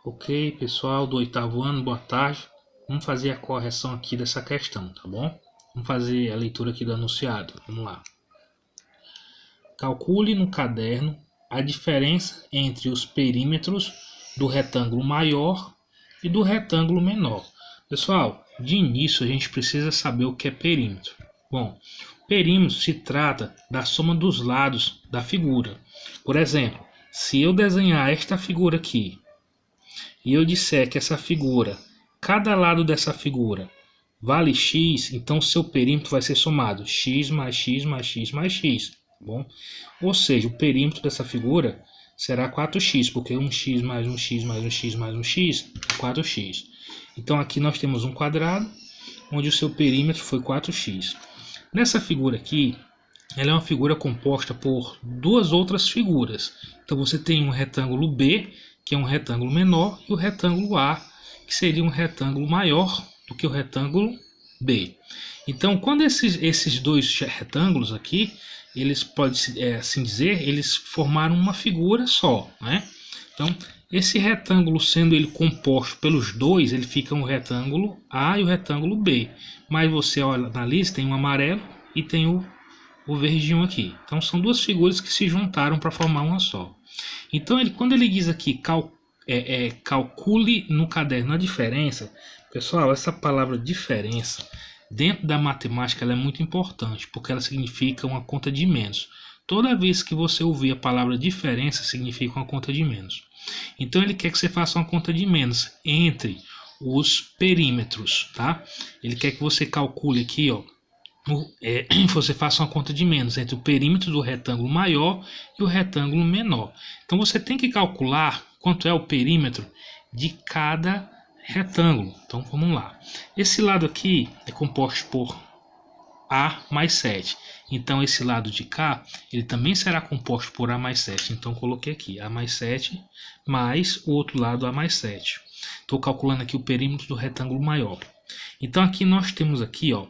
Ok, pessoal do oitavo ano, boa tarde. Vamos fazer a correção aqui dessa questão, tá bom? Vamos fazer a leitura aqui do enunciado. Vamos lá. Calcule no caderno a diferença entre os perímetros do retângulo maior e do retângulo menor. Pessoal, de início a gente precisa saber o que é perímetro. Bom, perímetro se trata da soma dos lados da figura. Por exemplo, se eu desenhar esta figura aqui, e eu disser que essa figura, cada lado dessa figura vale x, então o seu perímetro vai ser somado x mais x mais x mais x, tá bom? Ou seja, o perímetro dessa figura será 4x, porque 1x mais 1x mais 1x mais 1x é 4x. Então aqui nós temos um quadrado, onde o seu perímetro foi 4x. Nessa figura aqui, ela é uma figura composta por duas outras figuras. Então você tem um retângulo B, que é um retângulo menor, e o retângulo A, que seria um retângulo maior do que o retângulo B. Então, quando esses dois retângulos aqui, eles podem assim dizer, eles formaram uma figura só, né? Então, esse retângulo sendo ele composto pelos dois, ele fica um retângulo A e o retângulo B. Mas você olha, analisa, tem um amarelo e tem o verdinho aqui. Então, são duas figuras que se juntaram para formar uma só. Então, quando ele diz aqui calcule no caderno a diferença, pessoal, essa palavra diferença, dentro da matemática, ela é muito importante, porque ela significa uma conta de menos. Toda vez que você ouvir a palavra diferença, significa uma conta de menos. Então, ele quer que você faça uma conta de menos entre os perímetros, tá? Ele quer que você calcule aqui, ó, você faça uma conta de menos entre o perímetro do retângulo maior e o retângulo menor. Então você tem que calcular quanto é o perímetro de cada retângulo. Então vamos lá. Esse lado aqui é composto por A mais 7. Então esse lado de cá, ele também será composto por A mais 7. Então coloquei aqui A mais 7 mais o outro lado A mais 7. Estou calculando aqui o perímetro do retângulo maior. Então aqui nós temos aqui, ó,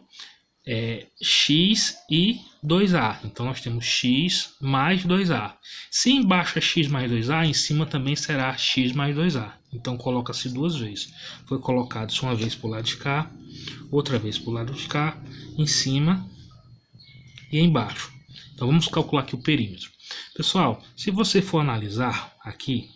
x e 2a. Então nós temos x mais 2a. Se embaixo é x mais 2a, em cima também será x mais 2a. Então coloca-se duas vezes. Foi colocado uma vez para o lado de cá, outra vez para o lado de cá, em cima e embaixo. Então vamos calcular aqui o perímetro. Pessoal, se você for analisar aqui,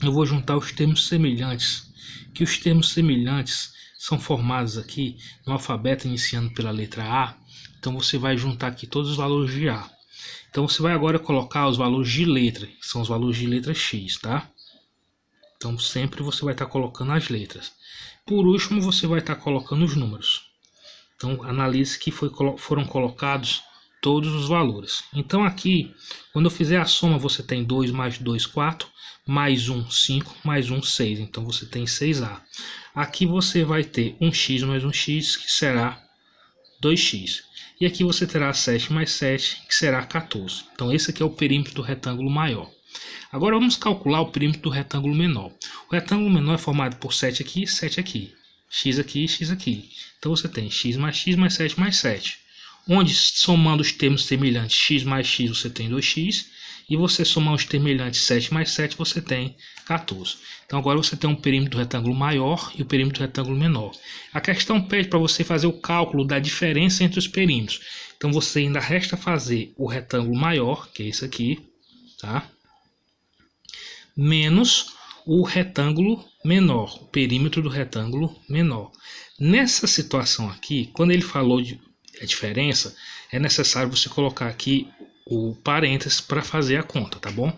eu vou juntar os termos semelhantes, que os termos semelhantes são formados aqui no alfabeto iniciando pela letra A. Então você vai juntar aqui todos os valores de A. Então você vai agora colocar os valores de letra, que são os valores de letra X, tá? Então sempre você vai estar colocando as letras. Por último, você vai estar colocando os números. Então analise que foram colocados todos os valores. Então aqui, quando eu fizer a soma, você tem 2 mais 2, 4, mais 1, 5, mais 1, 6. Então você tem 6A. Aqui você vai ter 1x mais 1x, que será 2x. E aqui você terá 7 mais 7, que será 14. Então esse aqui é o perímetro do retângulo maior. Agora vamos calcular o perímetro do retângulo menor. O retângulo menor é formado por 7 aqui e 7 aqui. X aqui e x aqui. Então você tem x mais 7 mais 7. Onde, somando os termos semelhantes, x mais x, você tem 2x. E você somar os semelhantes 7 mais 7, você tem 14. Então agora você tem um perímetro do retângulo maior e o perímetro do retângulo menor. A questão pede para você fazer o cálculo da diferença entre os perímetros. Então você ainda resta fazer o retângulo maior, que é esse aqui, tá? Menos o retângulo menor, o perímetro do retângulo menor. Nessa situação aqui, quando ele falou de a diferença, é necessário você colocar aqui o parênteses para fazer a conta, tá bom?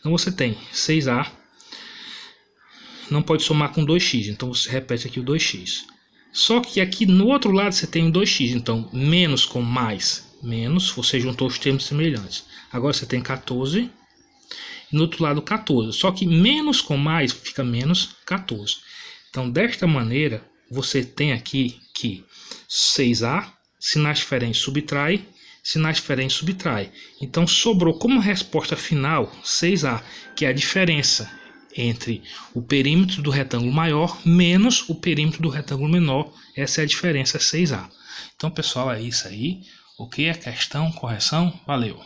Então você tem 6A, não pode somar com 2x, então você repete aqui o 2x. Só que aqui no outro lado você tem o 2x, então menos com mais, menos, você juntou os termos semelhantes. Agora você tem 14, e no outro lado 14, só que menos com mais fica menos 14. Então desta maneira, você tem aqui que 6A, sinais diferentes subtrai, sinais diferentes subtrai. Então sobrou como resposta final 6A, que é a diferença entre o perímetro do retângulo maior menos o perímetro do retângulo menor. Essa é a diferença 6A. Então pessoal, é isso aí. Ok? A questão, correção, valeu!